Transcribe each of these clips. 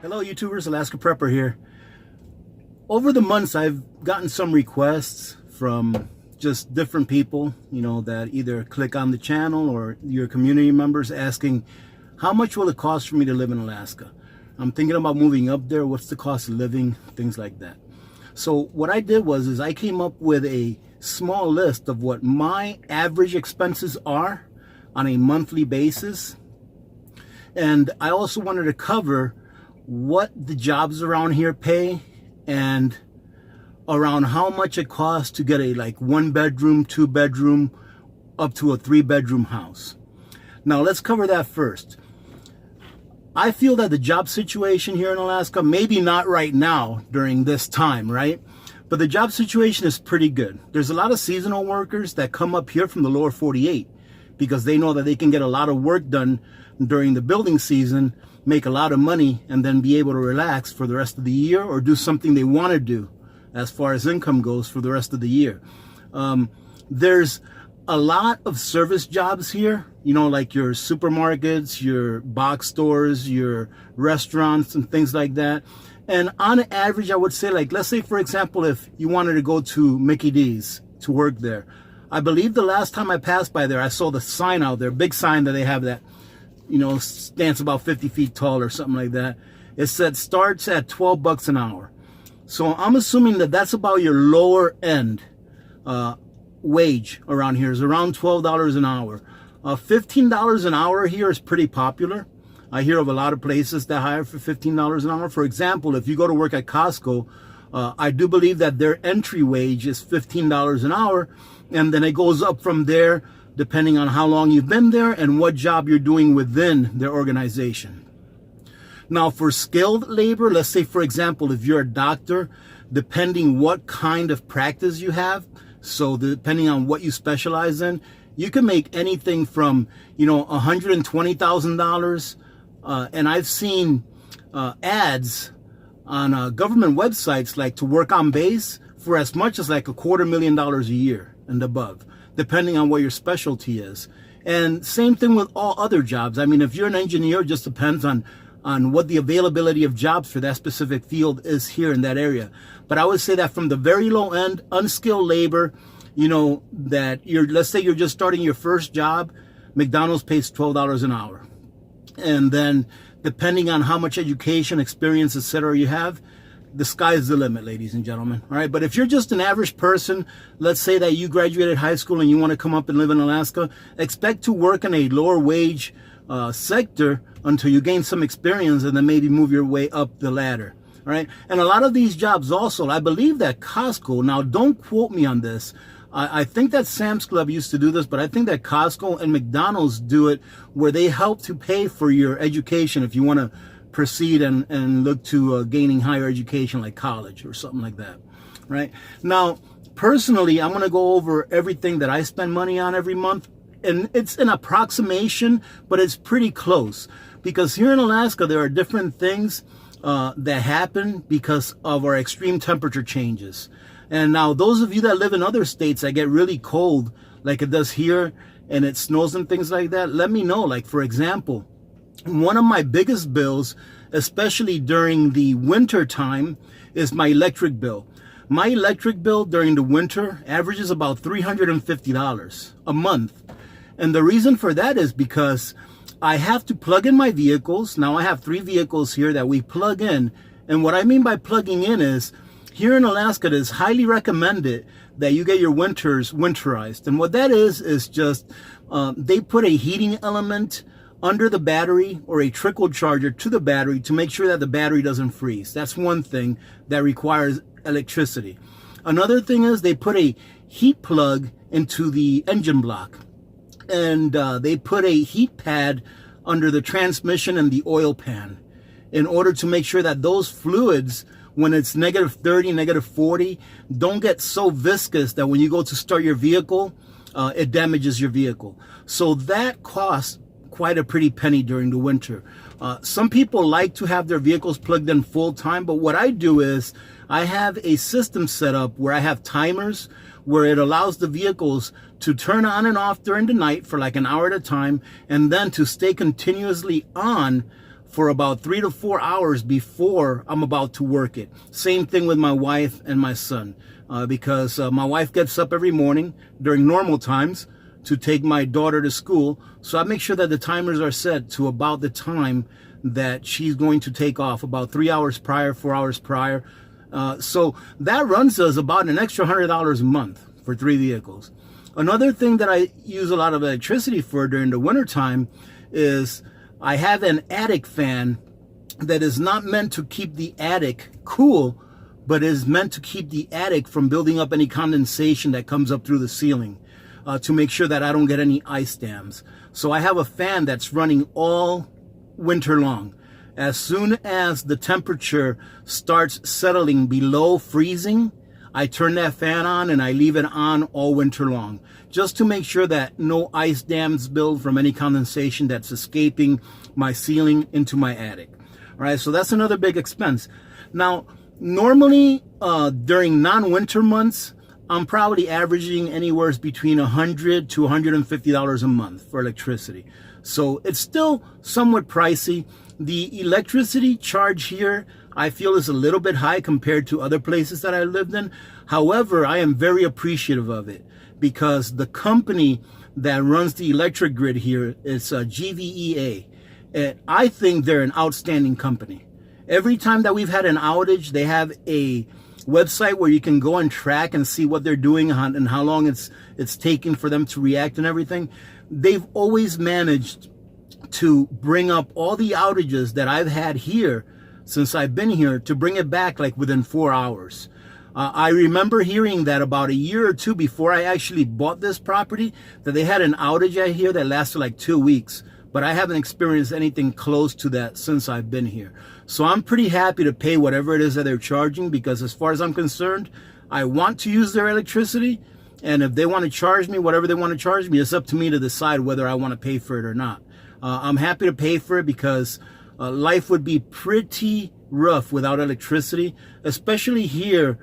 Hello YouTubers, Alaska Prepper here. Over the months I've gotten some requests from just different people, that either click on the channel or your community members asking, how much will it cost for me to live in Alaska? I'm thinking about moving up there, what's the cost of living, things like that. So what I did was I came up with a small list of what my average expenses are on a monthly basis. And I also wanted to cover what the jobs around here pay and around how much it costs to get a 1-bedroom, 2-bedroom, up to a 3-bedroom house. Now let's cover that first. I feel that the job situation here in Alaska, maybe not right now during this time, right? But the job situation is pretty good. There's a lot of seasonal workers that come up here from the lower 48 because they know that they can get a lot of work done during the building season, make a lot of money, and then be able to relax for the rest of the year or do something they want to do as far as income goes for the rest of the year. There's a lot of service jobs here, like your supermarkets, your box stores, your restaurants and things like that. And on average, I would say, let's say, for example, if you wanted to go to Mickey D's to work there, I believe the last time I passed by there, I saw the sign out there, big sign that they have that, stands about 50 feet tall or something like that. It said starts at $12 an hour. So I'm assuming that that's about your lower end wage around here, is around $12 an hour. $15 an hour here is pretty popular. I hear of a lot of places that hire for $15 an hour. For example, if you go to work at Costco, I do believe that their entry wage is $15 an hour, and then it goes up from there depending on how long you've been there and what job you're doing within their organization. Now for skilled labor, let's say, for example, if you're a doctor, depending what kind of practice you have, so depending on what you specialize in, you can make anything from, $120,000. And I've seen ads on government websites to work on base for as much as $250,000 a year and above, depending on what your specialty is. And same thing with all other jobs. I mean, if you're an engineer, it just depends on what the availability of jobs for that specific field is here in that area. But I would say that from the very low end, unskilled labor, that let's say you're just starting your first job, McDonald's pays $12 an hour. And then depending on how much education, experience, etc. you have, the sky is the limit, ladies and gentlemen. All right. But if you're just an average person, let's say that you graduated high school and you want to come up and live in Alaska, expect to work in a lower wage sector until you gain some experience and then maybe move your way up the ladder. All right. And a lot of these jobs also, I believe that Costco, now don't quote me on this, I think that Sam's Club used to do this, but I think that Costco and McDonald's do it where they help to pay for your education if you want to proceed and look to gaining higher education like college or something like that. Right. Now, personally, I'm going to go over everything that I spend money on every month. And it's an approximation, but it's pretty close. Because here in Alaska, there are different things that happen because of our extreme temperature changes. And now those of you that live in other states that get really cold, like it does here, and it snows and things like that, let me know. For example, one of my biggest bills, especially during the winter time, is my electric bill. My electric bill during the winter averages about $350 a month. And the reason for that is because I have to plug in my vehicles. Now I have 3 vehicles here that we plug in. And what I mean by plugging in is, here in Alaska, it is highly recommended that you get your winters winterized. And what that is just they put a heating element under the battery or a trickle charger to the battery to make sure that the battery doesn't freeze. That's one thing that requires electricity. Another thing is they put a heat plug into the engine block. And they put a heat pad under the transmission and the oil pan in order to make sure that those fluids, when it's -30, -40, don't get so viscous that when you go to start your vehicle, it damages your vehicle. So that costs quite a pretty penny during the winter. Some people like to have their vehicles plugged in full time, but what I do is I have a system set up where I have timers where it allows the vehicles to turn on and off during the night for an hour at a time, and then to stay continuously on for about 3 to 4 hours before I'm about to work it. Same thing with my wife and my son, because my wife gets up every morning during normal times to take my daughter to school. So I make sure that the timers are set to about the time that she's going to take off, about 3 hours prior, 4 hours prior. So that runs us about an extra $100 a month for 3 vehicles. Another thing that I use a lot of electricity for during the winter time is I have an attic fan that is not meant to keep the attic cool, but is meant to keep the attic from building up any condensation that comes up through the ceiling, to make sure that I don't get any ice dams. So I have a fan that's running all winter long. As soon as the temperature starts settling below freezing, I turn that fan on and I leave it on all winter long, just to make sure that no ice dams build from any condensation that's escaping my ceiling into my attic. All right, so that's another big expense. Now, normally during non-winter months, I'm probably averaging anywhere between $100 to $150 a month for electricity. So it's still somewhat pricey. The electricity charge here, I feel, is a little bit high compared to other places that I lived in. However, I am very appreciative of it because the company that runs the electric grid here is GVEA. And I think they're an outstanding company. Every time that we've had an outage, they have a website where you can go and track and see what they're doing and how long it's taking for them to react and everything. They've always managed to bring up all the outages that I've had here since I've been here, to bring it back like within 4 hours. I remember hearing that about a year or two before I actually bought this property, that they had an outage out here that lasted like 2 weeks, but I haven't experienced anything close to that since I've been here. So I'm pretty happy to pay whatever it is that they're charging, because as far as I'm concerned, I want to use their electricity, and if they want to charge me whatever they want to charge me, it's up to me to decide whether I want to pay for it or not. I'm happy to pay for it because life would be pretty rough without electricity, especially here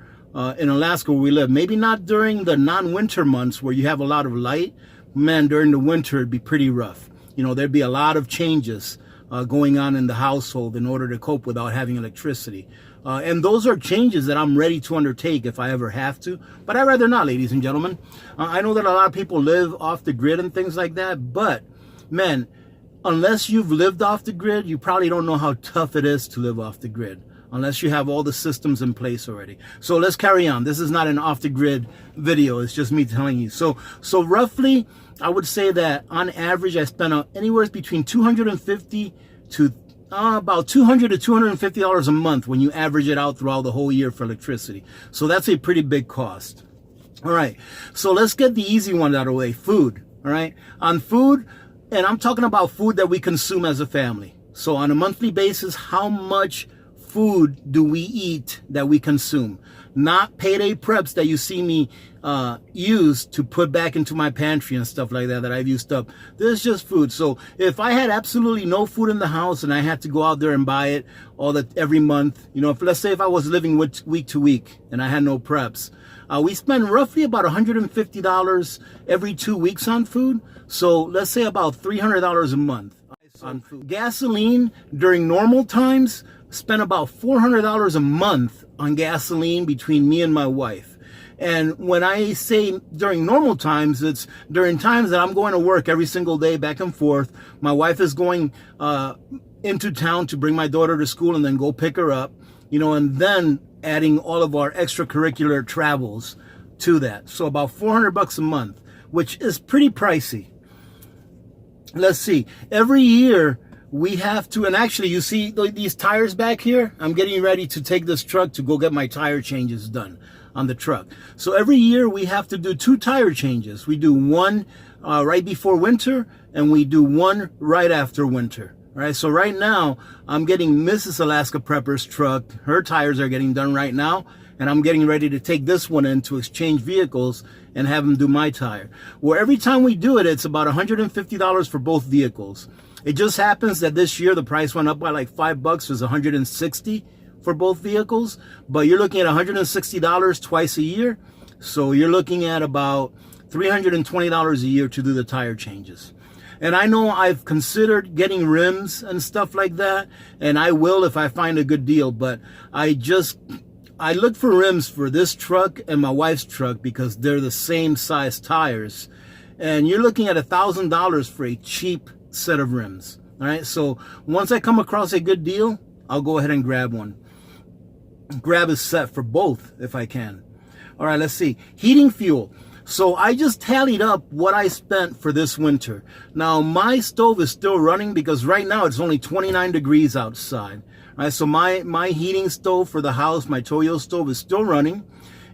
in Alaska where we live. Maybe not during the non-winter months where you have a lot of light. Man, during the winter it'd be pretty rough. You know, there'd be a lot of changes going on in the household in order to cope without having electricity. And those are changes that I'm ready to undertake if I ever have to. But I'd rather not, ladies and gentlemen. I know that a lot of people live off the grid and things like that, but man, unless you've lived off the grid, you probably don't know how tough it is to live off the grid, unless you have all the systems in place already. So let's carry on. This is not an off the grid video. It's just me telling you. So roughly, I would say that on average, I spend anywhere between $250 to about $200 to $250 a month when you average it out throughout the whole year for electricity. So that's a pretty big cost. All right. So let's get the easy one out of the way. Food. All right. On food, and I'm talking about food that we consume as a family. So on a monthly basis, how much food do we eat that we consume? Not payday preps that you see me use to put back into my pantry and stuff like that I've used up. This is just food. So if I had absolutely no food in the house and I had to go out there and buy it every month, you know, let's say if I was living week to week and I had no preps, we spend roughly about $150 every 2 weeks on food. So let's say about $300 a month on food. Gasoline during normal times, spend about $400 a month on gasoline between me and my wife. And when I say during normal times, it's during times that I'm going to work every single day back and forth. My wife is going into town to bring my daughter to school and then go pick her up, you know, and then adding all of our extracurricular travels to that. So about $400 a month, which is pretty pricey. Let's see. Every year we have to, and actually you see these tires back here? I'm getting ready to take this truck to go get my tire changes done on the truck. So every year we have to do 2 tire changes. We do one right before winter and we do one right after winter. All right, so right now I'm getting Mrs. Alaska Prepper's truck. Her tires are getting done right now, and I'm getting ready to take this one in to exchange vehicles and have them do my tire. Well, every time we do it, it's about $150 for both vehicles. It just happens that this year the price went up by like $5. It was $160 for both vehicles, but you're looking at $160 twice a year. So you're looking at about $320 a year to do the tire changes. And I know I've considered getting rims and stuff like that, and I will if I find a good deal, but I look for rims for this truck and my wife's truck because they're the same size tires. And you're looking at $1,000 for a cheap set of rims. All right, so once I come across a good deal, I'll go ahead and grab one. Grab a set for both if I can. All right, let's see. Heating fuel. So I just tallied up what I spent for this winter. Now my stove is still running because right now it's only 29 degrees outside. All right, so my heating stove for the house, my Toyo stove, is still running,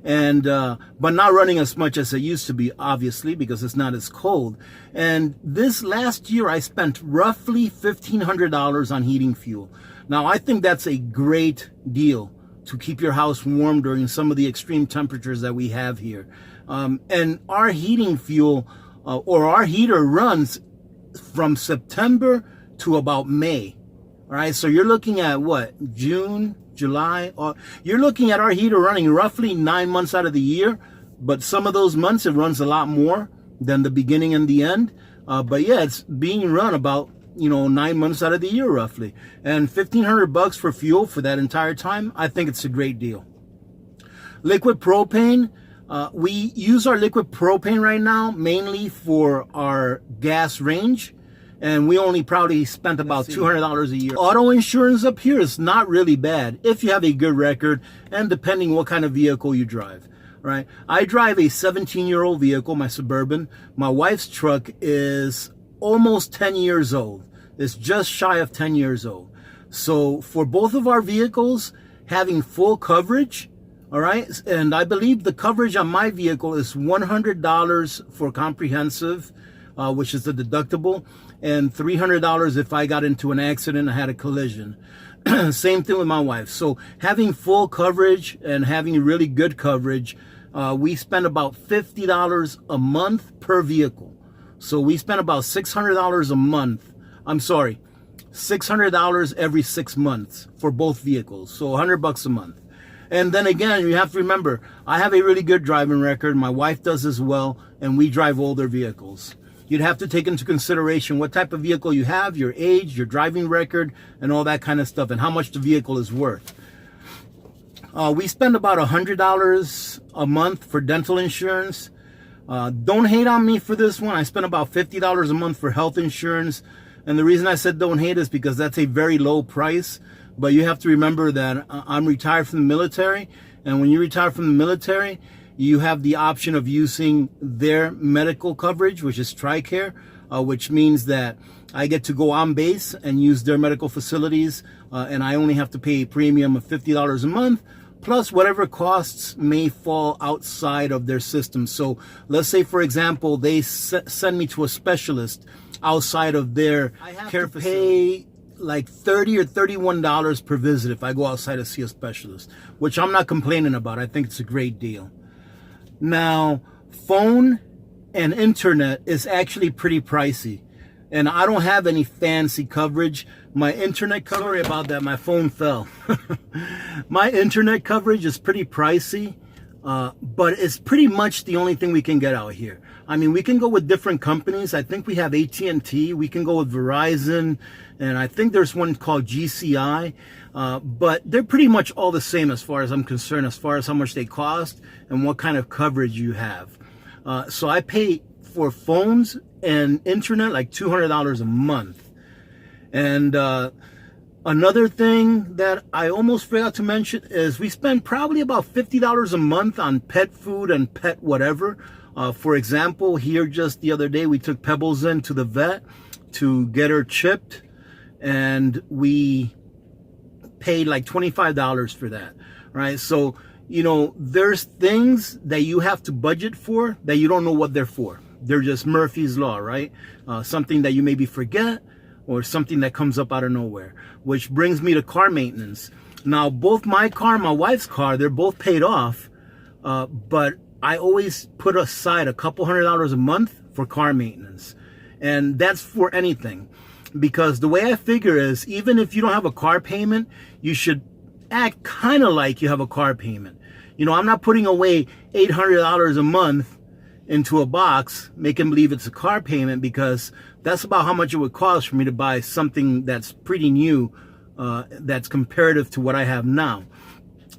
and but not running as much as it used to be, obviously, because it's not as cold. And this last year I spent roughly $1,500 on heating fuel. Now I think that's a great deal to keep your house warm during some of the extreme temperatures that we have here. And our heating fuel, or our heater, runs from September to about May. All right, so you're looking at what, June, July? You're looking at our heater running roughly 9 months out of the year, but some of those months it runs a lot more than the beginning and the end. But yeah, it's being run about 9 months out of the year roughly, and $1,500 for fuel for that entire time. I think it's a great deal. Liquid propane. We use our liquid propane right now mainly for our gas range, and we only probably spent about $200 a year. Auto insurance up here is not really bad if you have a good record and depending what kind of vehicle you drive. Right? I drive a 17-year-old vehicle, my Suburban. My wife's truck is almost 10 years old. It's just shy of 10 years old. So for both of our vehicles, having full coverage, all right, and I believe the coverage on my vehicle is $100 for comprehensive, which is the deductible, and $300 if I got into an accident and had a collision. Same thing with my wife. So having full coverage and having really good coverage, we spend about $50 a month per vehicle. So we spend about $600 a month. I'm sorry, $600 every 6 months for both vehicles. So $100 a month. And then again, you have to remember, I have a really good driving record. My wife does as well, and we drive older vehicles. You'd have to take into consideration what type of vehicle you have, your age, your driving record, and all that kind of stuff, and how much the vehicle is worth. We spend about $100 a month for dental insurance. Don't hate on me for this one. I spend about $50 a month for health insurance. And the reason I said don't hate is because that's a very low price. But you have to remember that I'm retired from the military. And when you retire from the military, you have the option of using their medical coverage, which is TRICARE, which means that I get to go on base and use their medical facilities. And I only have to pay a premium of $50 a month, plus whatever costs may fall outside of their system. So let's say, for example, they send me to a specialist outside of their care facility. Pay like $30 or $31 per visit if I go outside to see a specialist, which I'm not complaining about. I think it's a great deal. Now, phone and internet is actually pretty pricey, and I don't have any fancy coverage. My internet coverage, sorry about that, my phone fell. My internet coverage is pretty pricey, but it's pretty much the only thing we can get out here. I mean, we can go with different companies. I think we have AT&T, we can go with Verizon, and I think there's one called GCI, but they're pretty much all the same as far as I'm concerned, as far as how much they cost and what kind of coverage you have. So I pay for phones and internet like $200 a month. And another thing that I almost forgot to mention is we spend probably about $50 a month on pet food and pet whatever. For example, here just the other day, we took Pebbles in to the vet to get her chipped, and we paid like $25 for that, right? So, there's things that you have to budget for that you don't know what they're for. They're just Murphy's Law, right? Something that you maybe forget, or something that comes up out of nowhere, which brings me to car maintenance. Now, both my car and my wife's car, they're both paid off, but I always put aside a couple $100 a month for car maintenance. And that's for anything. Because the way I figure is, even if you don't have a car payment, you should act kind of like you have a car payment. I'm not putting away $800 a month, into a box, making believe it's a car payment, because that's about how much it would cost for me to buy something that's pretty new, that's comparative to what I have now.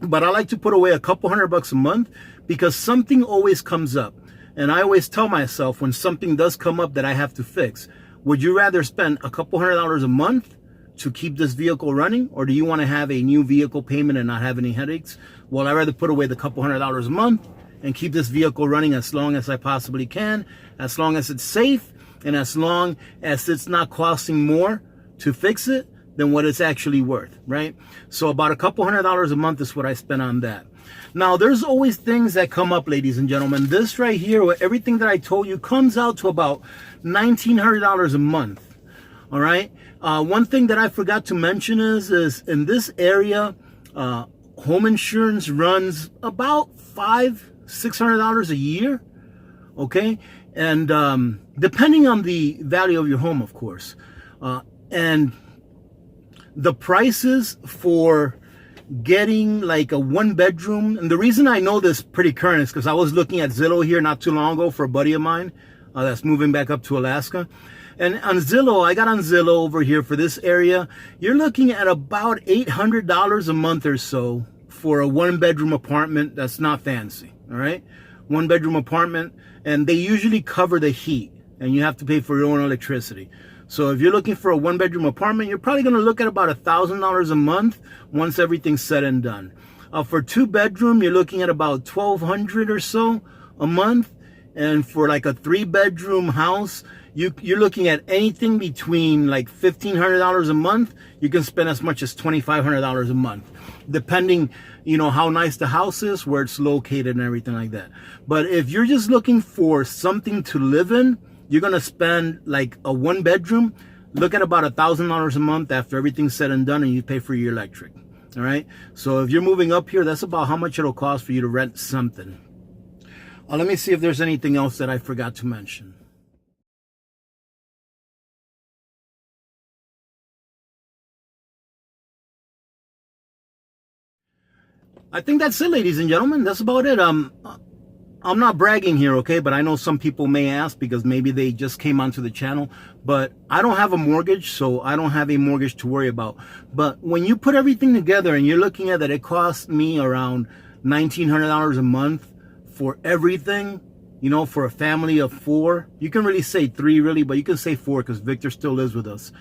But I like to put away a couple $100 a month, because something always comes up. And I always tell myself, when something does come up that I have to fix, would you rather spend a couple $100 a month to keep this vehicle running, or do you want to have a new vehicle payment and not have any headaches? Well, I'd rather put away the couple $100 a month and keep this vehicle running as long as I possibly can, as long as it's safe, and as long as it's not costing more to fix it than what it's actually worth, right? So about a couple $100 a month is what I spend on that. Now, there's always things that come up, ladies and gentlemen. This right here, with everything that I told you, comes out to about $1,900 a month, all right? One thing that I forgot to mention is in this area, home insurance runs about $500-600 a year, okay? And depending on the value of your home, of course. And the prices for getting like a 1-bedroom, and the reason I know this pretty current is because I was looking at Zillow here not too long ago for a buddy of mine that's moving back up to Alaska. And on Zillow, I got on Zillow over here for this area, you're looking at about $800 a month or so for a 1-bedroom apartment that's not fancy, all right? 1-bedroom apartment, and they usually cover the heat, and you have to pay for your own electricity. So if you're looking for a 1-bedroom apartment, you're probably going to look at about $1,000 a month once everything's said and done. For 2-bedroom, you're looking at about $1,200 or so a month. And for like a 3-bedroom house, you're looking at anything between like $1,500 a month. You can spend as much as $2,500 a month, depending, you know, how nice the house is, where it's located, and everything like that. But if you're just looking for something to live in, you're going to spend like a 1-bedroom, look at about $1,000 a month after everything's said and done, and you pay for your electric. All right. So if you're moving up here, that's about how much it'll cost for you to rent something. Let me see if there's anything else that I forgot to mention. I think that's it, ladies and gentlemen. That's about it. I'm not bragging here, okay? But I know some people may ask because maybe they just came onto the channel. But I don't have a mortgage, so I don't have a mortgage to worry about. But when you put everything together and you're looking at that, it costs me around $1,900 a month for everything, you know, for a family of 4. You can really say 3, really, but you can say 4 because Victor still lives with us.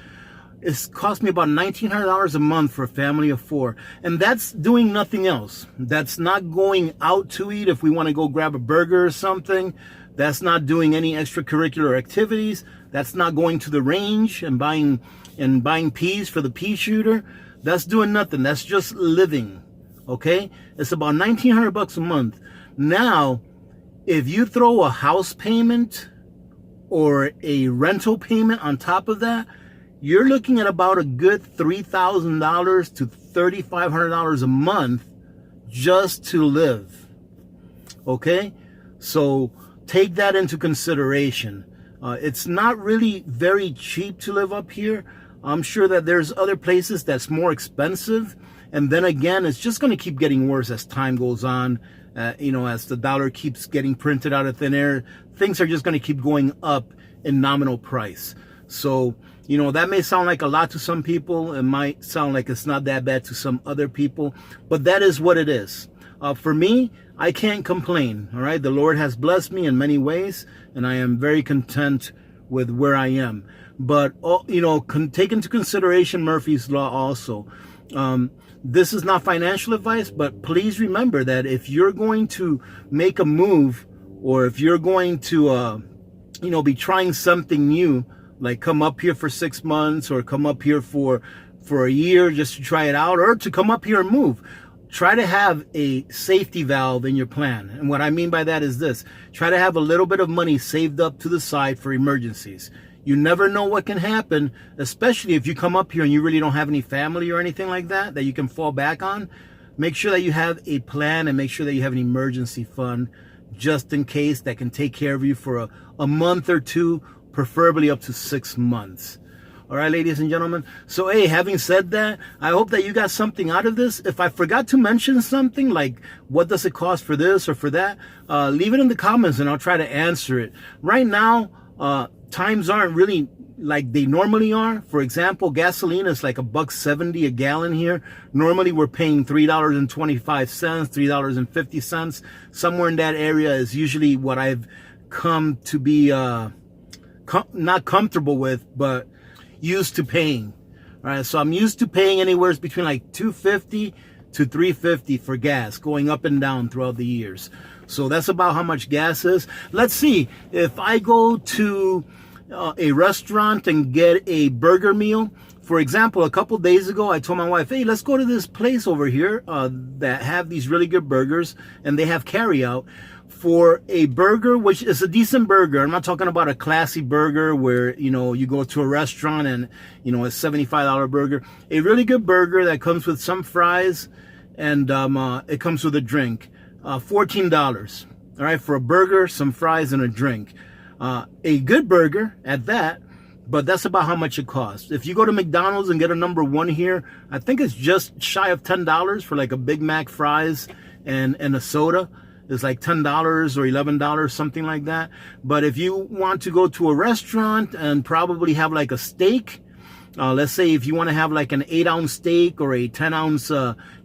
It's cost me about $1,900 a month for a family of 4. And that's doing nothing else. That's not going out to eat if we want to go grab a burger or something. That's not doing any extracurricular activities. That's not going to the range and buying peas for the pea shooter. That's doing nothing. That's just living. Okay? It's about $1,900 a month. Now, if you throw a house payment or a rental payment on top of that, you're looking at about a good $3,000 to $3,500 a month just to live. Okay? So take that into consideration. It's not really very cheap to live up here. I'm sure that there's other places that's more expensive. And then again, it's just going to keep getting worse as time goes on. You know, as the dollar keeps getting printed out of thin air, things are just going to keep going up in nominal price. So, you know, that may sound like a lot to some people. It might sound like it's not that bad to some other people, but that is what it is. For me, I can't complain. All right. The Lord has blessed me in many ways, and I am very content with where I am. But, you know, take into consideration Murphy's Law also. This is not financial advice, but please remember that if you're going to make a move, or if you're going to, you know, be trying something new, like come up here for 6 months or come up here for a year just to try it out, or to come up here and move, try to have a safety valve in your plan. And what I mean by that is this: try to have a little bit of money saved up to the side for emergencies. You never know what can happen, especially if you come up here and you really don't have any family or anything like that you can fall back on. Make sure that you have a plan, and make sure that you have an emergency fund just in case, that can take care of you for a month or 2, preferably up to 6 months. All All right, ladies and gentlemen. So, hey, having said that, I hope that you got something out of this. If I forgot to mention something, like what does it cost for this or for that, leave it in the comments and I'll try to answer it. Right now, times aren't really like they normally are. For example, gasoline is like $1.70 a gallon here. Normally we're paying $3.25, $3.50. Somewhere in that area is usually what I've come to be not comfortable with, but used to paying. All right, so I'm used to paying anywhere between like $2.50 to $3.50 for gas, going up and down throughout the years. So that's about how much gas is. Let's see, if I go to a restaurant and get a burger meal, for example, a couple days ago, I told my wife, hey, let's go to this place over here that have these really good burgers, and they have carry out. For a burger, which is a decent burger, I'm not talking about a classy burger where, you know, you go to a restaurant and, you know, a $75 burger. A really good burger that comes with some fries and it comes with a drink. $14. All right, for a burger, some fries, and a drink. A good burger at that, but that's about how much it costs. If you go to McDonald's and get a #1 here, I think it's just shy of $10 for like a Big Mac, fries, and a soda. It's like $10 or $11, something like that. But if you want to go to a restaurant and probably have like a steak, let's say if you want to have like an 8-ounce steak or a 10-ounce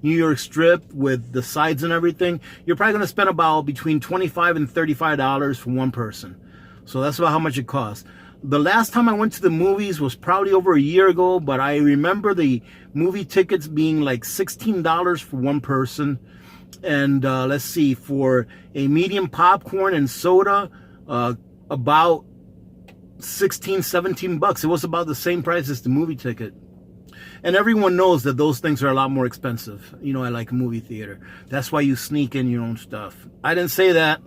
New York strip with the sides and everything, you're probably going to spend about between $25 and $35 for one person. So that's about how much it costs. The last time I went to the movies was probably over a year ago, but I remember the movie tickets being like $16 for one person. And let's see, for a medium popcorn and soda, about 16, 17 bucks. It was about the same price as the movie ticket. And everyone knows that those things are a lot more expensive. You know, I like a movie theater. That's why you sneak in your own stuff. I didn't say that.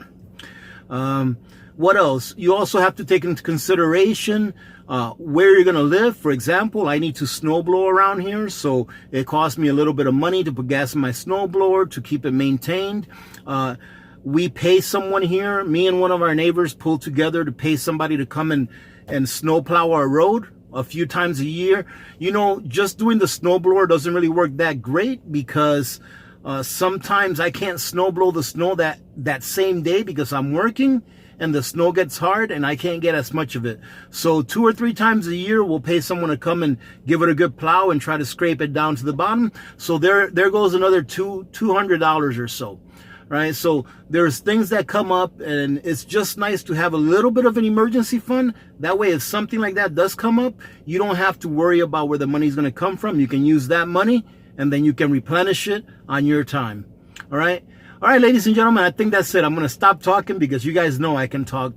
What else? You also have to take into consideration where you're going to live. For example, I need to snowblow around here, so it costs me a little bit of money to put gas in my snowblower to keep it maintained. We pay someone here. Me and one of our neighbors pull together to pay somebody to come and snowplow our road a few times a year. You know, just doing the snowblower doesn't really work that great because sometimes I can't snowblow the snow that same day because I'm working, and the snow gets hard and I can't get as much of it. So 2 or 3 times a year, we'll pay someone to come and give it a good plow and try to scrape it down to the bottom. So there goes another $200 or so, right? So there's things that come up, and it's just nice to have a little bit of an emergency fund. That way, if something like that does come up, you don't have to worry about where the money's going to come from. You can use that money and then you can replenish it on your time. All right. All right, ladies and gentlemen, I think that's it. I'm going to stop talking because you guys know I can talk.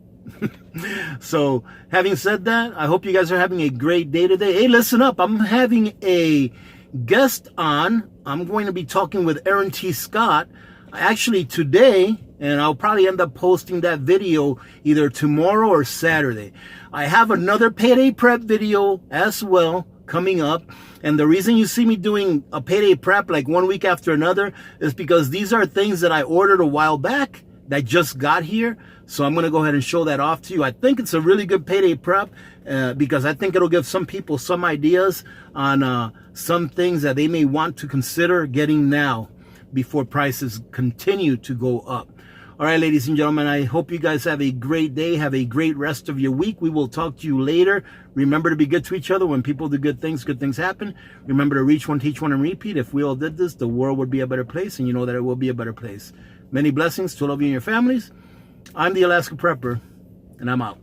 So having said that, I hope you guys are having a great day today. Hey, listen up. I'm having a guest on. I'm going to be talking with Aaron T. Scott actually today, and I'll probably end up posting that video either tomorrow or Saturday. I have another payday prep video as well coming up, and the reason you see me doing a payday prep like one week after another is because these are things that I ordered a while back that just got here. So I'm going to go ahead and show that off to you. I think it's a really good payday prep because I think it'll give some people some ideas on some things that they may want to consider getting now before prices continue to go up. All right, ladies and gentlemen, I hope you guys have a great day. Have a great rest of your week. We will talk to you later. Remember to be good to each other. When people do good things happen. Remember to reach one, teach one, and repeat. If we all did this, the world would be a better place, and you know that it will be a better place. Many blessings to all of you and your families. I'm the Alaska Prepper, and I'm out.